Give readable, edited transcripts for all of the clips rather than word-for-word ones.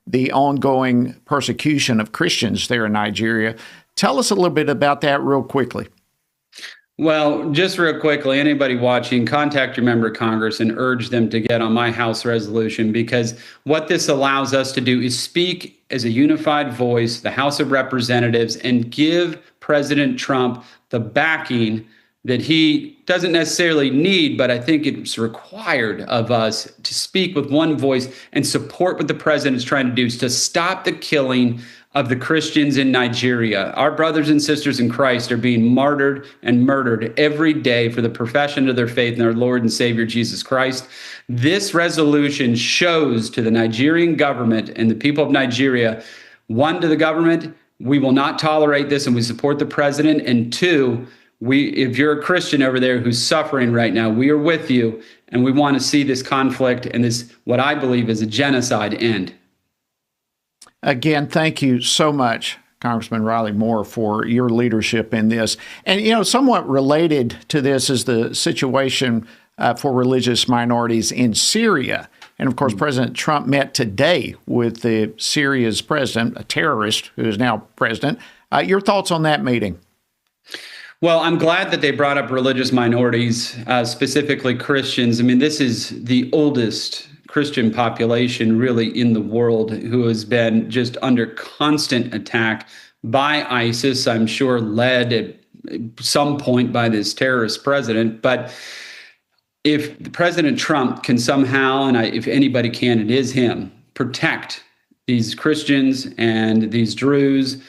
the ongoing persecution of Christians there in Nigeria. Tell us a little bit about that real quickly. Well, just real quickly, anybody watching, contact your member of Congress and urge them to get on my House resolution, because what this allows us to do is speak as a unified voice, the House of Representatives, and give President Trump the backing that he doesn't necessarily need, but I think it's required of us to speak with one voice and support what the president is trying to do, is to stop the killing of the Christians in Nigeria. Our brothers and sisters in Christ are being martyred and murdered every day for the profession of their faith in our Lord and Savior, Jesus Christ. This resolution shows to the Nigerian government and the people of Nigeria, one, to the government, we will not tolerate this and we support the president. And two, if you're a Christian over there who's suffering right now, we are with you, and we want to see this conflict and this, what I believe is a genocide, end. Again, thank you so much, Congressman Riley Moore, for your leadership in this. And, somewhat related to this is the situation for religious minorities in Syria. And, of course, President Trump met today with Syria's president, a terrorist who is now president. Your thoughts on that meeting? Well, I'm glad that they brought up religious minorities, specifically Christians. I mean, this is the oldest Christian population really in the world who has been just under constant attack by ISIS, I'm sure led at some point by this terrorist president. But if President Trump can somehow, and if anybody can, it is him, protect these Christians and these Druze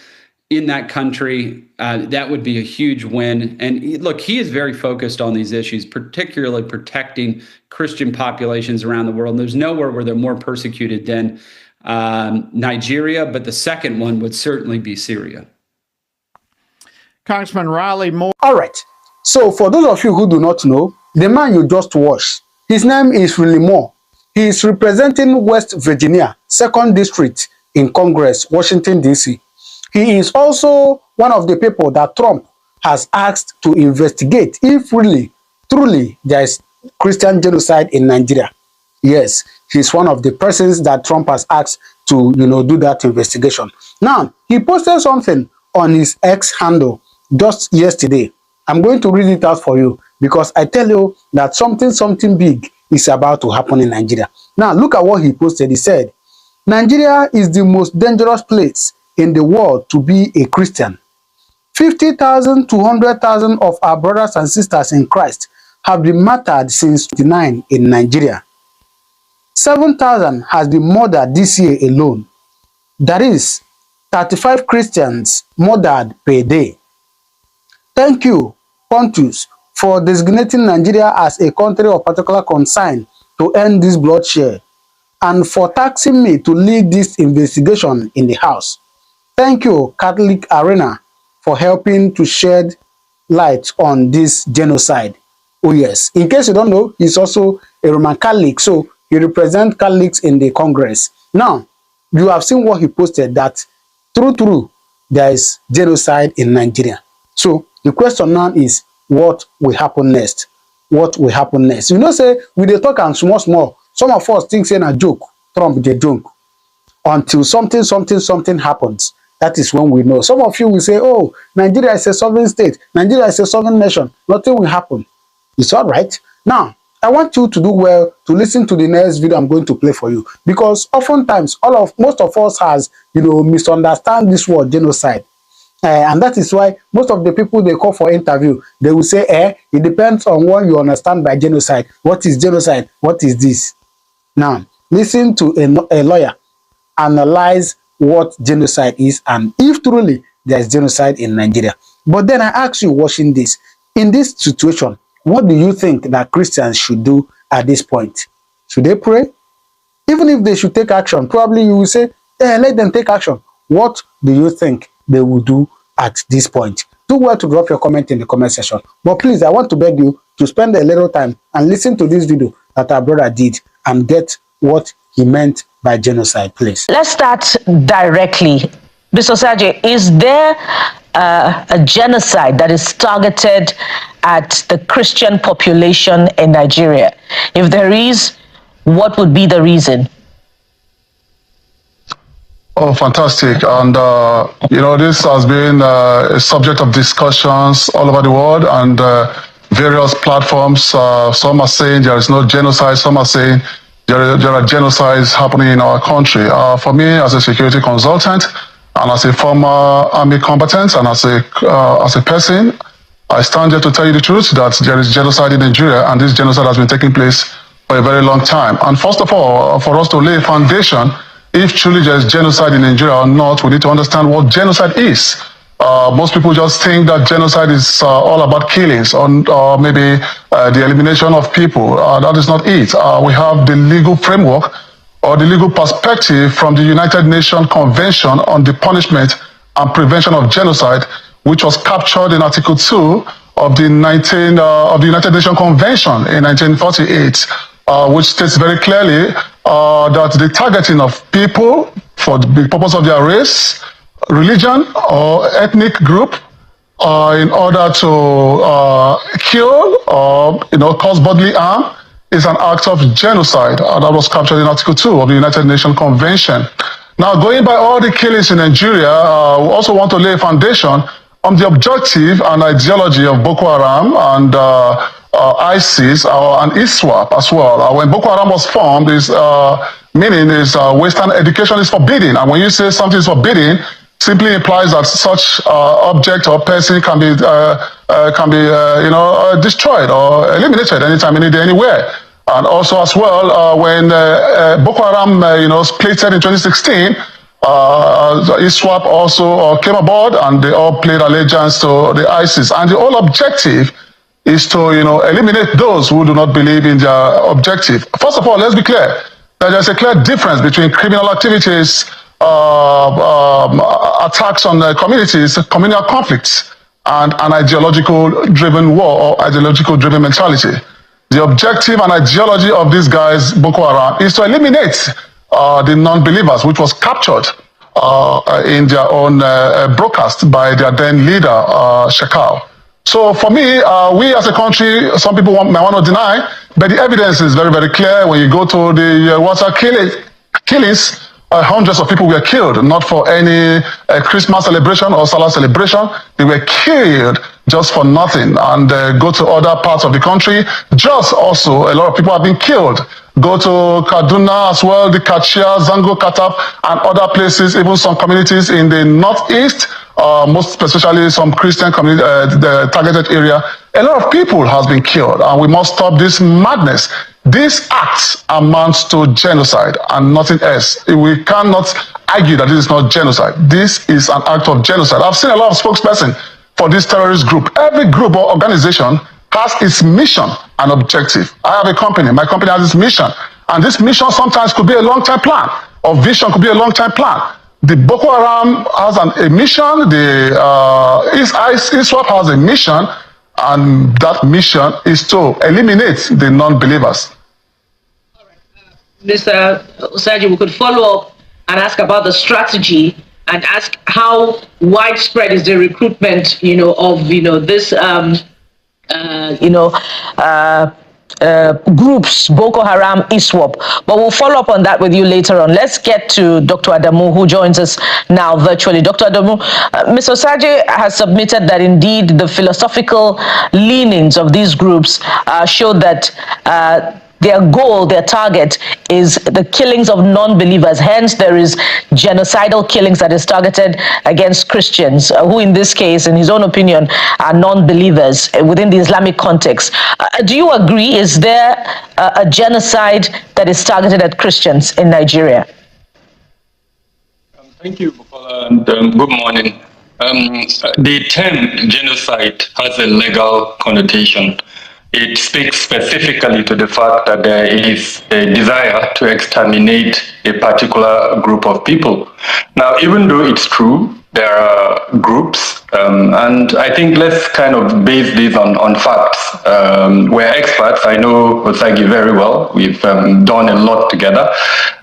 in that country, that would be a huge win. And look, he is very focused on these issues, particularly protecting Christian populations around the world. And there's nowhere where they're more persecuted than Nigeria, but the second one would certainly be Syria. Congressman Riley Moore. All right. So for those of you who do not know, the man you just watched, his name is Riley Moore. He is representing West Virginia, 2nd District in Congress, Washington, D.C. He is also one of the people that Trump has asked to investigate if really, truly, there is Christian genocide in Nigeria. Yes, he's one of the persons that Trump has asked to, do that investigation. Now, he posted something on his X handle just yesterday. I'm going to read it out for you because I tell you that something big is about to happen in Nigeria. Now, look at what he posted. He said, Nigeria is the most dangerous place in the world to be a Christian. 50,000 to 100,000 of our brothers and sisters in Christ have been martyred since 1999 in Nigeria. 7,000 has been murdered this year alone. That is 35 Christians murdered per day. Thank you, Pontius, for designating Nigeria as a country of particular concern to end this bloodshed and for taxing me to lead this investigation in the House. Thank you, Catholic Arena, for helping to shed light on this genocide. Oh yes, in case you don't know, he's also a Roman Catholic, so he represents Catholics in the Congress. Now, you have seen what he posted, that true, there is genocide in Nigeria. So the question now is, what will happen next? What will happen next? Say, we dey talk and small. Some of us think saying a joke, Trump the joke. Until something happens. That is when we know. Some of you will say, oh, Nigeria is a sovereign state. Nigeria is a sovereign nation. Nothing will happen. It's all right. Now, I want you to do well to listen to the next video I'm going to play for you. Because oftentimes, most of us has, misunderstand this word genocide. And that is why most of the people they call for interview, they will say, it depends on what you understand by genocide. What is genocide? What is this? Now, listen to a lawyer analyze what genocide is and if truly there is genocide in Nigeria. But then I ask you, watching this, in this situation, what do you think that Christians should do at this point? Should they pray? Even if they should take action, probably you will say, let them take action. What do you think they will do at this point? Do well to drop your comment in the comment section. But please, I want to beg you to spend a little time and listen to this video that our brother did and get what he meant by genocide, please. Let's start directly. Mr. Osajie, is there a genocide that is targeted at the Christian population in Nigeria? If there is, what would be the reason? Oh, fantastic. And, this has been a subject of discussions all over the world and various platforms. Some are saying there is no genocide. Some are saying there are genocides happening in our country. For me, as a security consultant and as a former army combatant and as a person, I stand here to tell you the truth that there is genocide in Nigeria, and this genocide has been taking place for a very long time. And first of all, for us to lay a foundation, if truly there is genocide in Nigeria or not, we need to understand what genocide is. Most people just think that genocide is all about killings or maybe the elimination of people. That is not it. We have the legal framework or the legal perspective from the United Nations Convention on the Punishment and Prevention of Genocide, which was captured in Article 2 of the United Nations Convention in 1948, which states very clearly that the targeting of people for the purpose of their race, religion, or ethnic group in order to kill or cause bodily harm is an act of genocide. That was captured in Article 2 of the United Nations Convention. Now, going by all the killings in Nigeria, we also want to lay a foundation on the objective and ideology of Boko Haram and ISIS and ISWAP as well. When Boko Haram was formed, meaning is Western education is forbidden. And when you say something is forbidden, simply implies that such object or person can be destroyed or eliminated anytime, any day, anywhere. And also as well, when Boko Haram splitted in 2016, ISWAP also came aboard, and they all played allegiance to the ISIS. And the whole objective is to eliminate those who do not believe in their objective. First of all, let's be clear that there's a clear difference between criminal activities, attacks on communities, communal conflicts, and an ideological-driven war or ideological-driven mentality. The objective and ideology of these guys, Boko Haram, is to eliminate the non-believers, which was captured in their own broadcast by their then leader, Shekau. So for me, we as a country, some people may want to deny, but the evidence is very, very clear. When you go to the water killings, hundreds of people were killed, not for any Christmas celebration or Salah celebration. They were killed just for nothing. And go to other parts of the country, just also a lot of people have been killed. Go to Kaduna as well, the Kachia, Zango, Katap, and other places, even some communities in the northeast, most especially some Christian community, the targeted area. A lot of people has been killed, and we must stop this madness. This act amounts to genocide and nothing else. We cannot argue that this is not genocide. This is an act of genocide. I've seen a lot of spokespersons for this terrorist group. Every group or organization has its mission and objective. I have a company. My company has its mission. And this mission sometimes could be a long-term plan, or vision could be a long-term plan. The Boko Haram has a mission. The ISWAP has a mission. And that mission is to eliminate the non-believers. Mr. Osajie, we could follow up and ask about the strategy and ask how widespread is the recruitment, of this groups, Boko Haram, ISWAP. But we'll follow up on that with you later on. Let's get to Dr. Adamu, who joins us now virtually. Dr. Adamu, Ms. Osajie has submitted that indeed the philosophical leanings of these groups show that their goal, their target is the killings of non-believers. Hence, there is genocidal killings that is targeted against Christians, who in this case, in his own opinion, are non-believers within the Islamic context. Do you agree? Is there a genocide that is targeted at Christians in Nigeria? Thank you, Bukola, and good morning. The term genocide has a legal connotation. It speaks specifically to the fact that there is a desire to exterminate a particular group of people. Now, even though it's true, there are groups, and I think let's kind of base this on facts. We're experts. I know Osajie very well. We've done a lot together.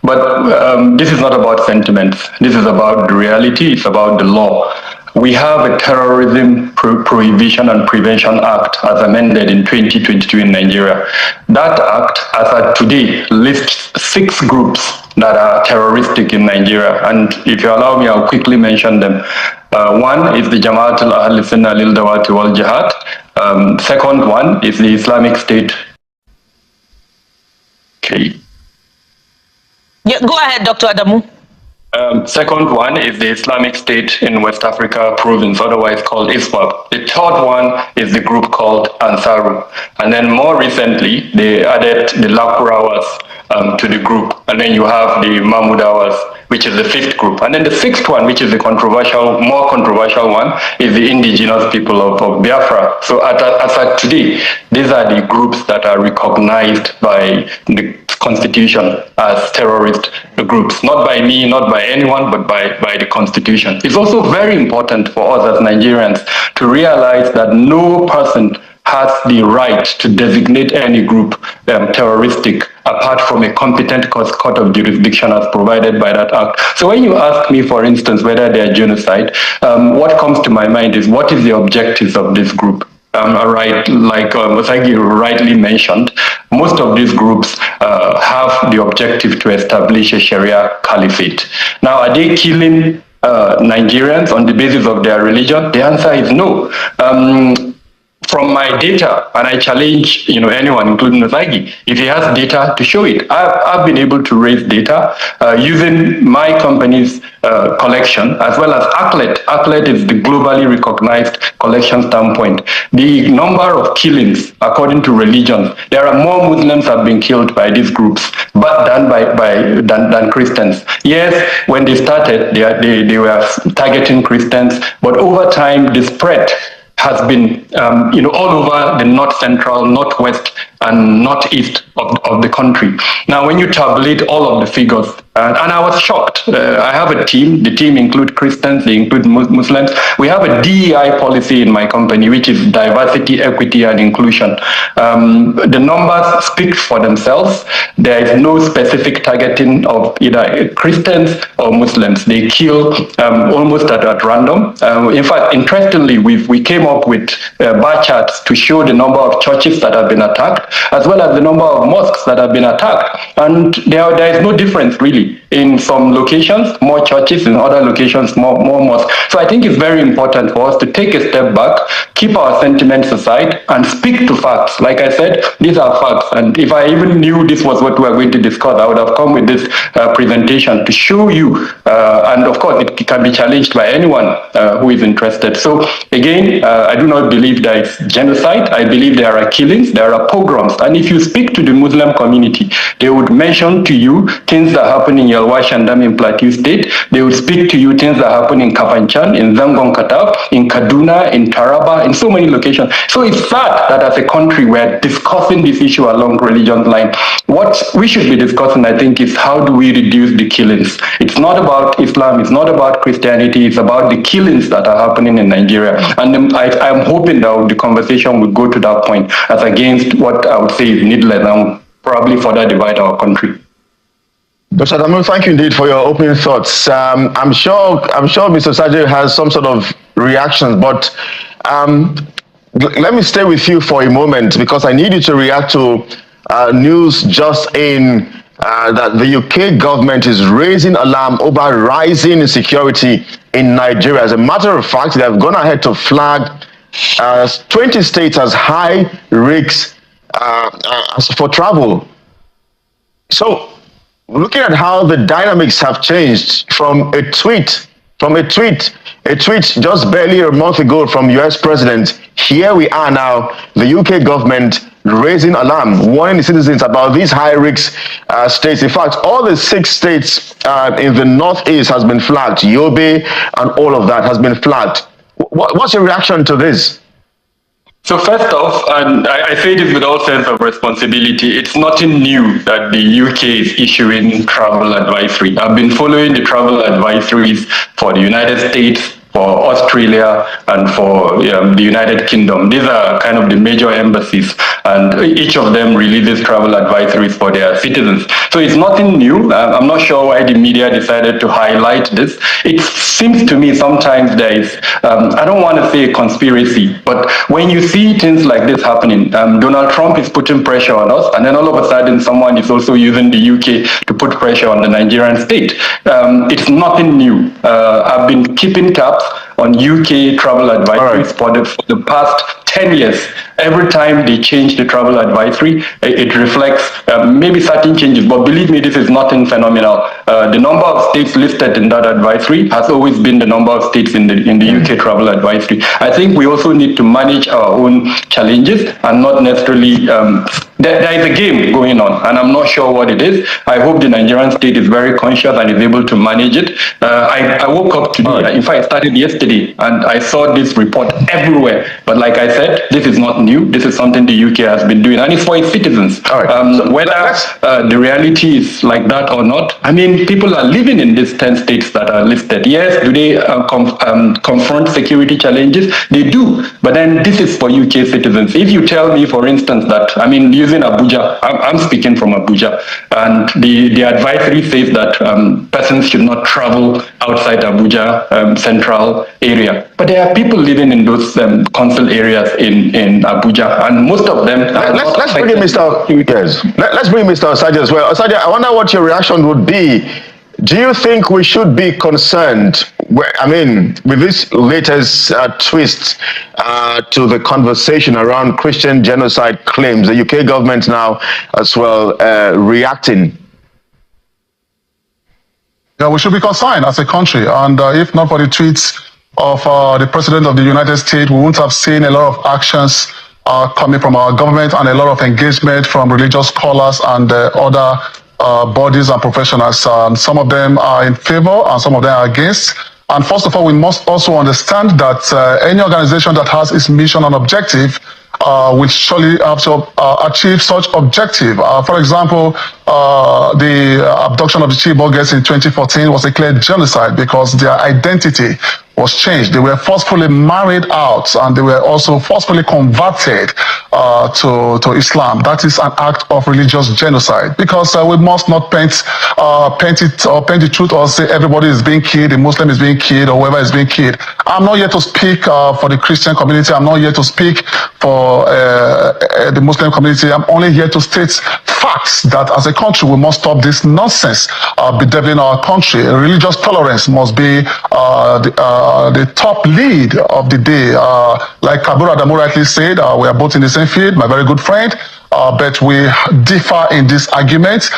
But this is not about sentiments. This is about the reality. It's about the law. We have a Terrorism Prohibition and Prevention Act as amended in 2022 in Nigeria. That act, as of today, lists 6 groups that are terroristic in Nigeria. And if you allow me, I'll quickly mention them. One is the Jamaat al-Sunnah lil-Dawati wal-Jihad. Second one is the Islamic State. Okay. Yeah, go ahead, Dr. Adamu. Second one is the Islamic State in West Africa province, otherwise called ISWAP. The third one is the group called Ansaru. And then more recently, they added the Lakurawas to the group. And then you have the Mahmudawas, which is the fifth group. And then the sixth one, which is the more controversial one, is the indigenous people of Biafra. So as at today, these are the groups that are recognized by the Constitution as terrorist groups, not by me, not by anyone, but by the Constitution. It's also very important for us as Nigerians to realize that no person has the right to designate any group terroristic apart from a competent court of jurisdiction as provided by that act. So when you ask me, for instance, whether they are genocide, what comes to my mind is what is the objectives of this group? Right, like Osajie rightly mentioned, most of these groups have the objective to establish a Sharia caliphate. Now, are they killing Nigerians on the basis of their religion? The answer is no. From my data, and I challenge anyone, including Osajie, if he has data to show it. I've been able to raise data using my company's collection as well as ACLED. ACLED is the globally recognized collection standpoint. The number of killings according to religions, there are more Muslims have been killed by these groups but than Christians. Yes, when they started, they were targeting Christians, but over time the spread has been all over the north central, northwest, and northeast of the country. Now, when you tabulate all of the figures, and I was shocked. I have a team. The team includes Christians, they include Muslims. We have a DEI policy in my company, which is diversity, equity, and inclusion. The numbers speak for themselves. There is no specific targeting of either Christians or Muslims. They kill almost at random. In fact, interestingly, we came up with bar charts to show the number of churches that have been attacked, as well as the number of mosques that have been attacked. And there is no difference, really. In some locations, more churches, in other locations, more mosques. So I think it's very important for us to take a step back, keep our sentiments aside, and speak to facts. Like I said, these are facts. And if I even knew this was what we were going to discuss, I would have come with this presentation to show you. And of course, it can be challenged by anyone who is interested. So again, I do not believe there is genocide. I believe there are killings, there are pogroms. And if you speak to the Muslim community, they would mention to you things that happen in Yalwa Shandam in Plateau State. They would speak to you things that happen in Kafanchan, in Zangon Kataf, in Kaduna, in Taraba, in so many locations. So it's sad that as a country we're discussing this issue along religion line. What we should be discussing, I think, is how do we reduce the killings? It's not about Islam, it's not about Christianity, it's about the killings that are happening in Nigeria. And I'm hoping that the conversation will go to that point as against what I would say is needless and probably further divide our country. Dr. Adamu, thank you indeed for your opening thoughts. I'm sure Mr. Osajie has some sort of reaction, but let me stay with you for a moment because I need you to react to news just in that the UK government is raising alarm over rising insecurity in Nigeria. As a matter of fact, they have gone ahead to flag 20 states as high risks for travel. So, looking at how the dynamics have changed from a tweet just barely a month ago from US President, here we are now, the UK government raising alarm, warning the citizens about these high-risk states. In fact, all the 6 states in the northeast has been flagged. Yobe and all of that has been flagged. What's your reaction to this? So first off, and I say this with all sense of responsibility, it's nothing new that the UK is issuing travel advisory. I've been following the travel advisories for the United States, Australia, and for the United Kingdom. These are kind of the major embassies, and each of them releases travel advisories for their citizens. So it's nothing new. I'm not sure why the media decided to highlight this. It seems to me sometimes there is, I don't want to say a conspiracy, but when you see things like this happening, Donald Trump is putting pressure on us, and then all of a sudden someone is also using the UK to put pressure on the Nigerian state. It's nothing new. I've been keeping tabs on UK travel advisories for the past 10 years. Every time they change the travel advisory, it reflects maybe certain changes, but believe me, this is nothing phenomenal. The number of states listed in that advisory has always been the number of states in the UK travel advisory. I think we also need to manage our own challenges and not necessarily, there is a game going on, and I'm not sure what it is. I hope the Nigerian state is very conscious and is able to manage it. I woke up today, in fact, I started yesterday, and I saw this report everywhere. But like I said, this is not new. This is something the UK has been doing, and it's for its citizens. Whether the reality is like that or not, I mean, people are living in these 10 states that are listed. Yes, do they confront security challenges? They do. But then this is for UK citizens. If you tell me, for instance, that, I mean, using Abuja, I'm speaking from Abuja, and the advisory says that persons should not travel outside Abuja central area. But there are people living in those council areas in Abuja, and most of them. Let's bring in let's bring Mr. Osajie as well. Osajie, I wonder what your reaction would be. Do you think we should be concerned, I mean, with this latest twist to the conversation around Christian genocide claims, the UK government now as well reacting? Yeah, we should be concerned as a country, and if not for the tweets of the President of the United States, we wouldn't have seen a lot of actions coming from our government and a lot of engagement from religious scholars and other bodies and professionals. Some of them are in favor and some of them are against. And first of all, we must also understand that any organization that has its mission and objective will surely have to achieve such objective. For example, the abduction of the Chibok girls in 2014 was a clear genocide because their identity was changed. They were forcefully married out, and they were also forcefully converted to Islam. That is an act of religious genocide, because we must not paint the truth or say everybody is being killed, the Muslim is being killed, or whoever is being killed. I'm not here to speak for the Christian community. I'm not here to speak for the Muslim community. I'm only here to state facts that as a country we must stop this nonsense bedeviling our country. Religious tolerance must be the top lead of the day. Like Kabura Adamu rightly said, we are both in the same field, my very good friend. But we differ in this argument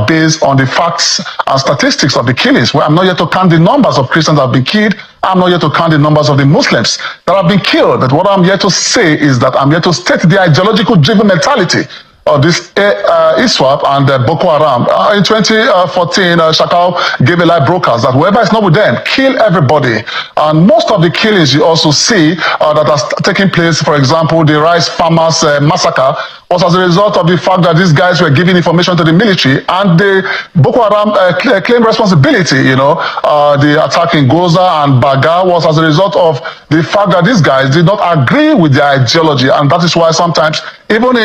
based on the facts and statistics of the killings. Well, I'm not here to count the numbers of Christians that have been killed. I'm not here to count the numbers of the Muslims that have been killed. But what I'm here to say is that I'm here to state the ideological driven mentality of this ISWAP and Boko Haram. In 2014, Shakal gave a live broadcast that whoever is not with them, kill everybody. And most of the killings you also see that are taking place, for example, the rice farmers massacre, was as a result of the fact that these guys were giving information to the military, and the Boko Haram claimed responsibility. The attack in Goza and Baga was as a result of the fact that these guys did not agree with their ideology, and that is why sometimes even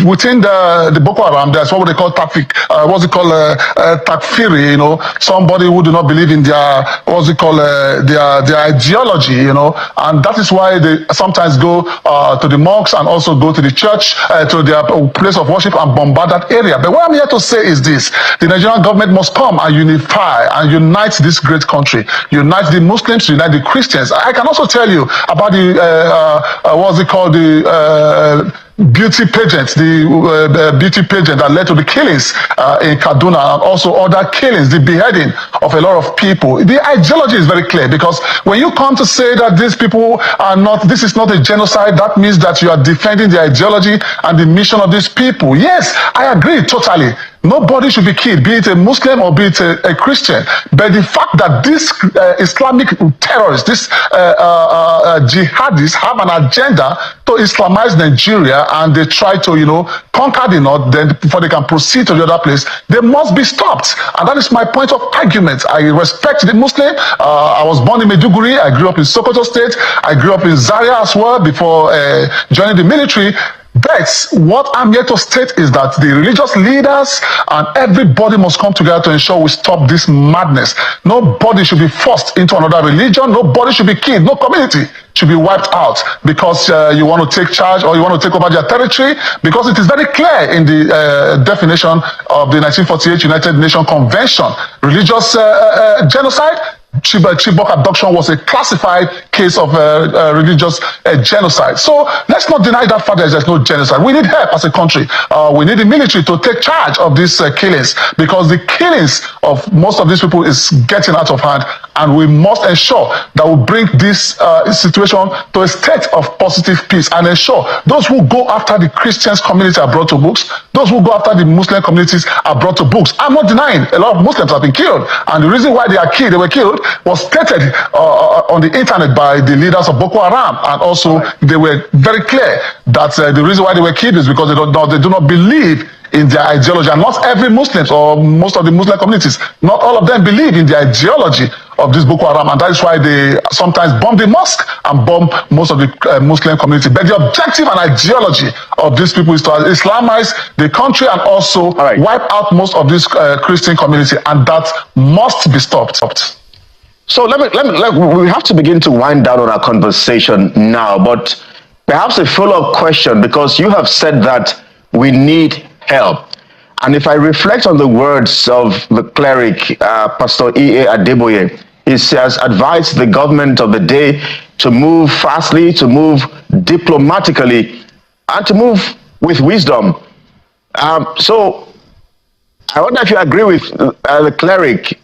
within the Boko Haram, there's what they call takfiri. Somebody who do not believe in their their ideology. And that is why they sometimes go to the mosques and also go to the church to their place of worship and bombard that area. But what I'm here to say is this: the Nigerian government must come and unify and unite this great country, unite the Muslims, unite the Christians. I can also tell you about the beauty pageant, the beauty pageant that led to the killings in Kaduna, and also other killings, the beheading of a lot of people. The ideology is very clear, because when you come to say that these people are not, this is not a genocide, that means that you are defending the ideology and the mission of these people. Yes, I agree totally. Nobody should be killed, be it a Muslim or be it a Christian. But the fact that these Islamic terrorists, these jihadists have an agenda to Islamize Nigeria, and they try to, conquer the north, then before they can proceed to the other place, they must be stopped. And that is my point of argument. I respect the Muslim. I was born in Maiduguri. I grew up in Sokoto State. I grew up in Zaria as well before joining the military. But what I'm here to state is that the religious leaders and everybody must come together to ensure we stop this madness. Nobody should be forced into another religion. Nobody should be killed. No community should be wiped out because you want to take charge or you want to take over their territory, because it is very clear in the definition of the 1948 United Nations Convention. Religious genocide, Chibok abduction was a classified case of religious genocide. So let's not deny that fact that there's no genocide. We need help as a country. We need the military to take charge of these killings, because the killings of most of these people is getting out of hand, and we must ensure that we bring this situation to a state of positive peace and ensure those who go after the Christians community are brought to books, those who go after the Muslim communities are brought to books. I'm not denying a lot of Muslims have been killed, and the reason why they were killed was stated on the internet by the leaders of Boko Haram, and also they were very clear that the reason why they were killed is because they do not believe in their ideology. And not every Muslims or most of the Muslim communities, not all of them believe in the ideology of this Boko Haram, and that is why they sometimes bomb the mosque and bomb most of the Muslim community. But the objective and ideology of these people is to Islamize the country and also wipe out most of this Christian community, and that must be stopped. So we have to begin to wind down on our conversation now, but perhaps a follow-up question, because you have said that we need help. And if I reflect on the words of the cleric, Pastor E.A. Adeboye, he has advised the government of the day to move fastly, to move diplomatically, and to move with wisdom. So I wonder if you agree with the cleric.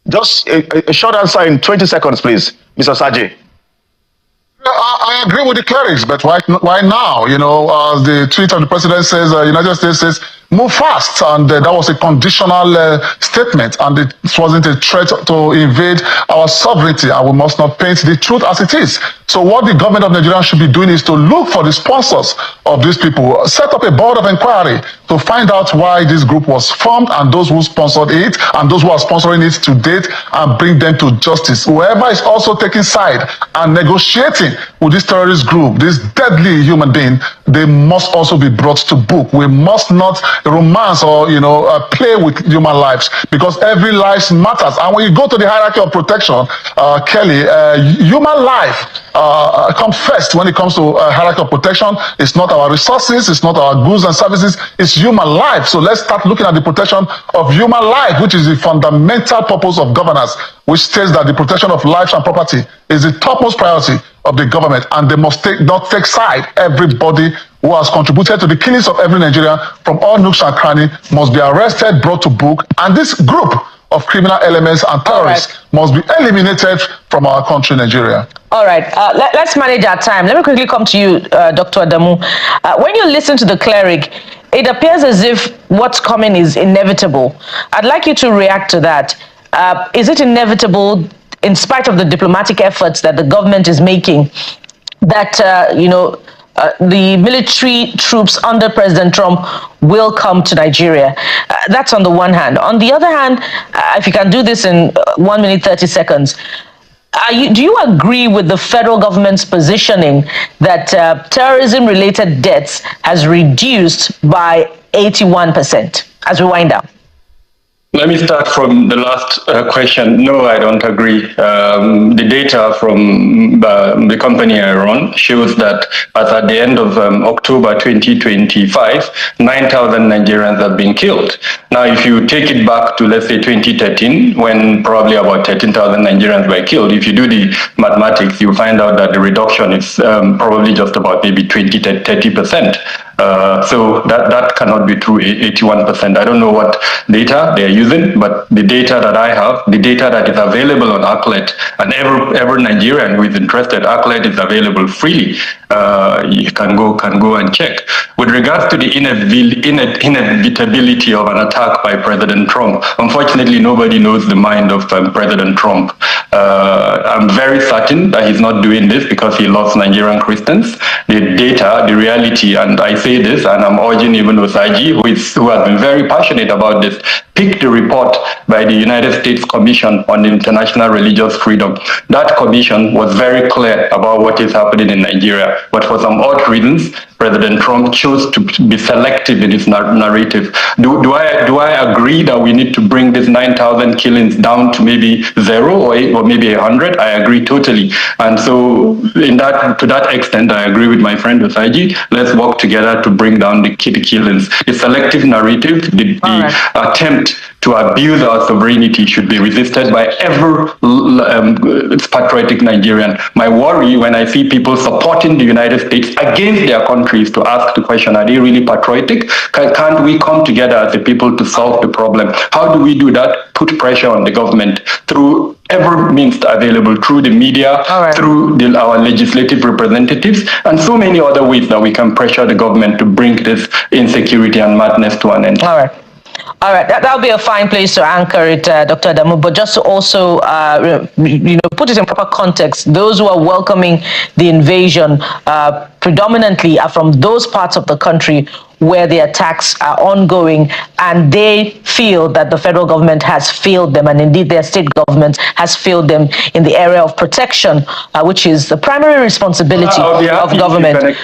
Just a short answer in 20 seconds, please, Mr. Osajie. I agree with the clerics, but why now? The tweet of the president says, United States says, move fast, and that was a conditional statement, and it wasn't a threat to invade our sovereignty, and we must not paint the truth as it is. So what the government of Nigeria should be doing is to look for the sponsors of these people, set up a board of inquiry to find out why this group was formed, and those who sponsored it, and those who are sponsoring it to date, and bring them to justice. Whoever is also taking side and negotiating with this terrorist group, this deadly human being, they must also be brought to book. We must not romance or play with human lives, because every life matters. And when you go to the hierarchy of protection, Kelly, human life comes first when it comes to hierarchy of protection. It's not our resources, it's not our goods and services, it's human life. So let's start looking at the protection of human life, which is the fundamental purpose of governance, which states that the protection of lives and property is the topmost priority of the government, and they must not take side. Everybody who has contributed to the killings of every Nigerian from all nooks and crannies must be arrested, brought to book, and this group of criminal elements and terrorists must be eliminated from our country, Nigeria. All right, let's manage our time. Let me quickly come to you, Dr. Adamu. When you listen to the cleric, it appears as if what's coming is inevitable. I'd like you to react to that. Is it inevitable, in spite of the diplomatic efforts that the government is making, that the military troops under President Trump will come to Nigeria? That's on the one hand. On the other hand, if you can do this in 1 minute 30 seconds, do you agree with the federal government's positioning that terrorism-related deaths has reduced by 81% as we wind down? Let me start from the last question. No, I don't agree. The data from the company I run shows that as at the end of October 2025, 9,000 Nigerians have been killed. Now, if you take it back to, let's say, 2013, when probably about 13,000 Nigerians were killed, if you do the mathematics, you find out that the reduction is probably just about maybe 20 to 30%. So that cannot be true, 81%. I don't know what data they're using, but the data that I have, the data that is available on ACLED, and every Nigerian who is interested, ACLED is available freely. You can go and check. With regards to the inevitability of an attack by President Trump, unfortunately, nobody knows the mind of President Trump. I'm very certain that he's not doing this because he loves Nigerian Christians. The data, the reality, and I say this, and I'm urging even Osajie, who has been very passionate about this, pick the report by the United States Commission on International Religious Freedom. That commission was very clear about what is happening in Nigeria, but for some odd reasons, President Trump chose to be selective in his narrative. Do I agree that we need to bring this 9,000 killings down to maybe 0 or maybe 100? I agree totally. And so to that extent, I agree with my friend Osajie. Let's work together to bring down the killings. The selective narrative, the attempt to abuse our sovereignty should be resisted by every patriotic Nigerian. My worry when I see people supporting the United States against their countries to ask the question, are they really patriotic? Can't we come together as a people to solve the problem? How do we do that? Put pressure on the government through every means available, through the media, through our legislative representatives, and so many other ways that we can pressure the government to bring this insecurity and madness to an end. All right, that'll be a fine place to anchor it, Dr. Adamu. But just to also, put it in proper context, those who are welcoming the invasion predominantly are from those parts of the country where the attacks are ongoing, and they feel that the federal government has failed them, and indeed their state government has failed them in the area of protection, which is the primary responsibility of government.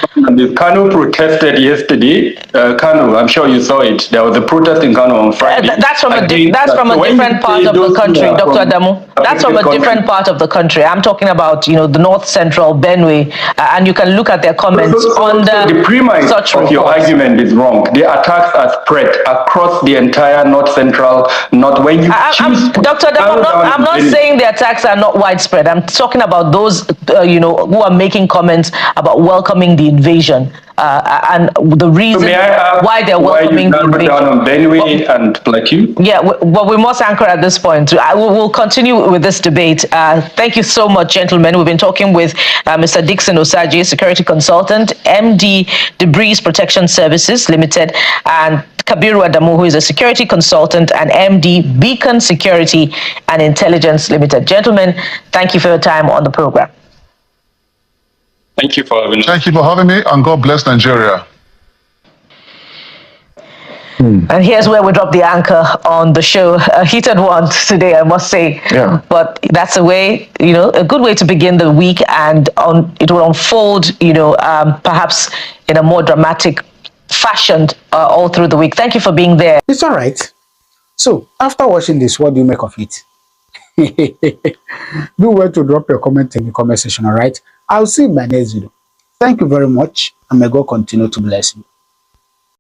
Kano protested yesterday. Kano, I'm sure you saw it. There was a protest in Kano on Friday. That's from a different part of the country, Dr. Adamu. That's from a different part of the country. I'm talking about, the north central Benue, and you can look at their comments on the premise such of your reports. argument is wrong. The attacks are spread across the entire north central. Not when you Dr. Adamu, I'm not saying the attacks are not widespread. I'm talking about those, who are making comments about welcoming the invasion. And the reason why they're welcoming the invasion. Down on Benue and Plateau? Yeah, well, we must anchor at this point. We'll continue with this debate. Thank you so much, gentlemen. We've been talking with Mr. Dickson Osajie, security consultant, MD Debris Protection Services Limited, and Kabiru Adamu, who is a security consultant and MD Beacon Security and Intelligence Limited. Gentlemen, thank you for your time on the program. Thank you for having me. Thank you for having me, and God bless Nigeria. And here's where we drop the anchor on the show. A heated one today, I must say. Yeah. But that's a way, a good way to begin the week, and it will unfold, perhaps in a more dramatic fashion all through the week. Thank you for being there. It's all right. So, after watching this, what do you make of it? Do well to drop your comment in the comment section, all right? I'll see you in my next video. Thank you very much, and may God continue to bless you.